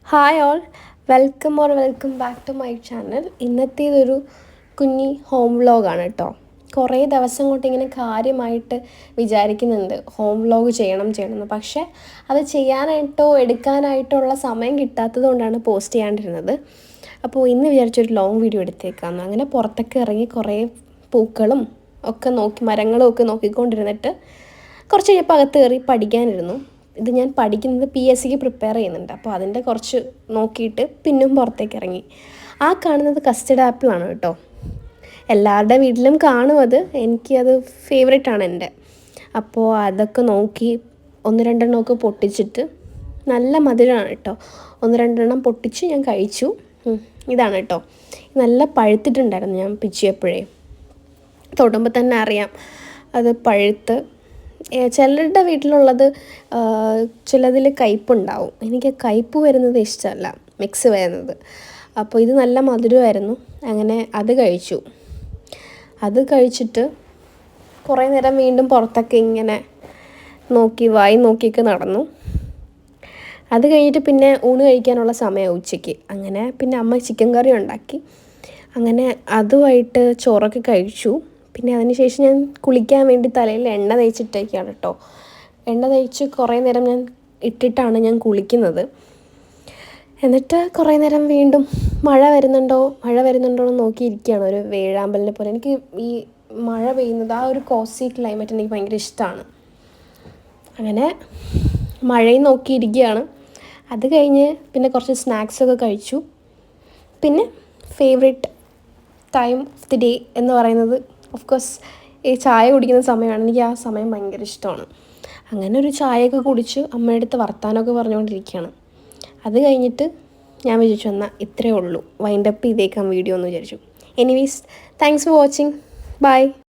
Hi all, welcome back to my channel. ഇന്നത്തേതൊരു കുഞ്ഞി home വ്ലോഗാണ് കേട്ടോ. കുറേ ദിവസം കൊണ്ട് ഇങ്ങനെ കാര്യമായിട്ട് വിചാരിക്കുന്നുണ്ട് ഹോം വ്ലോഗ് ചെയ്യണമെന്ന്. പക്ഷേ അത് ചെയ്യാനായിട്ടോ എടുക്കാനായിട്ടോ ഉള്ള സമയം കിട്ടാത്തത് കൊണ്ടാണ് പോസ്റ്റ് ചെയ്യാണ്ടിരുന്നത്. അപ്പോൾ ഇന്ന് വിചാരിച്ചൊരു ലോങ് വീഡിയോ എടുത്തേക്കാമെന്ന്. അങ്ങനെ പുറത്തൊക്കെ ഇറങ്ങി കുറേ പൂക്കളും ഒക്കെ നോക്കി, മരങ്ങളും ഒക്കെ നോക്കിക്കൊണ്ടിരുന്നിട്ട് കുറച്ച് കഴിഞ്ഞപ്പോൾ അകത്ത് കയറി പഠിക്കാനിരുന്നു. ഇത് ഞാൻ പഠിക്കുന്നത് PSCക്ക് പ്രിപ്പയർ ചെയ്യുന്നുണ്ട്. അപ്പോൾ അതിൻ്റെ കുറച്ച് നോക്കിയിട്ട് പിന്നും പുറത്തേക്ക് ഇറങ്ങി. ആ കാണുന്നത് കസ്റ്റഡ് ആപ്പിളാണ് കേട്ടോ. എല്ലാവരുടെ വീട്ടിലും കാണും അത്. എനിക്കത് ഫേവറേറ്റാണ് എൻ്റെ. അപ്പോൾ അതൊക്കെ നോക്കി ഒന്ന് രണ്ടെണ്ണമൊക്കെ പൊട്ടിച്ചിട്ട്, നല്ല മധുരമാണ് കേട്ടോ. ഒന്ന് രണ്ടെണ്ണം പൊട്ടിച്ച് ഞാൻ കഴിച്ചു. ഇതാണ് കേട്ടോ, നല്ല പഴുത്തിട്ടുണ്ടായിരുന്നു. ഞാൻ പിച്ചിയപ്പോഴേ തൊടുമ്പോൾ തന്നെ അറിയാം അത് പഴുത്ത്. ചിലരുടെ വീട്ടിലുള്ളത് ചിലതിൽ കയ്പ്പുണ്ടാവും. എനിക്ക് കയ്പ്പ് വരുന്നത് ഇഷ്ടമല്ല, മിക്സ് വരുന്നത്. അപ്പോൾ ഇത് നല്ല മധുരമായിരുന്നു. അങ്ങനെ അത് കഴിച്ചു. അത് കഴിച്ചിട്ട് കുറേ നേരം വീണ്ടും പുറത്തൊക്കെ ഇങ്ങനെ നോക്കി വായി നോക്കിയൊക്കെ നടന്നു. അത് കഴിഞ്ഞിട്ട് പിന്നെ ഊണ് കഴിക്കാനുള്ള സമയമാണ് ഉച്ചയ്ക്ക്. അങ്ങനെ പിന്നെ അമ്മ ചിക്കൻ കറി ഉണ്ടാക്കി. അങ്ങനെ അതുമായിട്ട് ചോറൊക്കെ കഴിച്ചു. പിന്നെ അതിന് ശേഷം ഞാൻ കുളിക്കാൻ വേണ്ടി തലയിൽ എണ്ണ തേച്ചിട്ടേക്കാണ് കേട്ടോ. എണ്ണ തേച്ച് കുറേ നേരം ഞാൻ ഇട്ടിട്ടാണ് ഞാൻ കുളിക്കുന്നത്. എന്നിട്ട് കുറേ നേരം വീണ്ടും മഴ വരുന്നുണ്ടോ എന്ന് നോക്കിയിരിക്കുകയാണ്, ഒരു വേഴാമ്പലിനെ പോലെ. എനിക്ക് ഈ മഴ പെയ്യുന്നത്, ആ ഒരു കോസി ക്ലൈമറ്റ് എനിക്ക് ഭയങ്കര ഇഷ്ടമാണ്. അങ്ങനെ മഴയും നോക്കിയിരിക്കുകയാണ്. അത് കഴിഞ്ഞ് പിന്നെ കുറച്ച് സ്നാക്സൊക്കെ കഴിച്ചു. പിന്നെ favourite time of the day എന്ന് പറയുന്നത് ഓഫ് കോഴ്സ് ഈ ചായ കുടിക്കുന്ന സമയമാണ്. എനിക്ക് ആ സമയം ഭയങ്കര ഇഷ്ടമാണ്. അങ്ങനെ ഒരു ചായയൊക്കെ കുടിച്ച് അമ്മയുടെ അടുത്ത് വർത്താനമൊക്കെ പറഞ്ഞുകൊണ്ടിരിക്കുകയാണ്. അത് കഴിഞ്ഞിട്ട് ഞാൻ വിചാരിച്ചു എന്നാൽ ഇത്രയേ ഉള്ളൂ, വൈൻഡപ്പ് ചെയ്തേക്കാം വീഡിയോ എന്ന് വിചാരിച്ചു. Anyways, thanks for watching. By.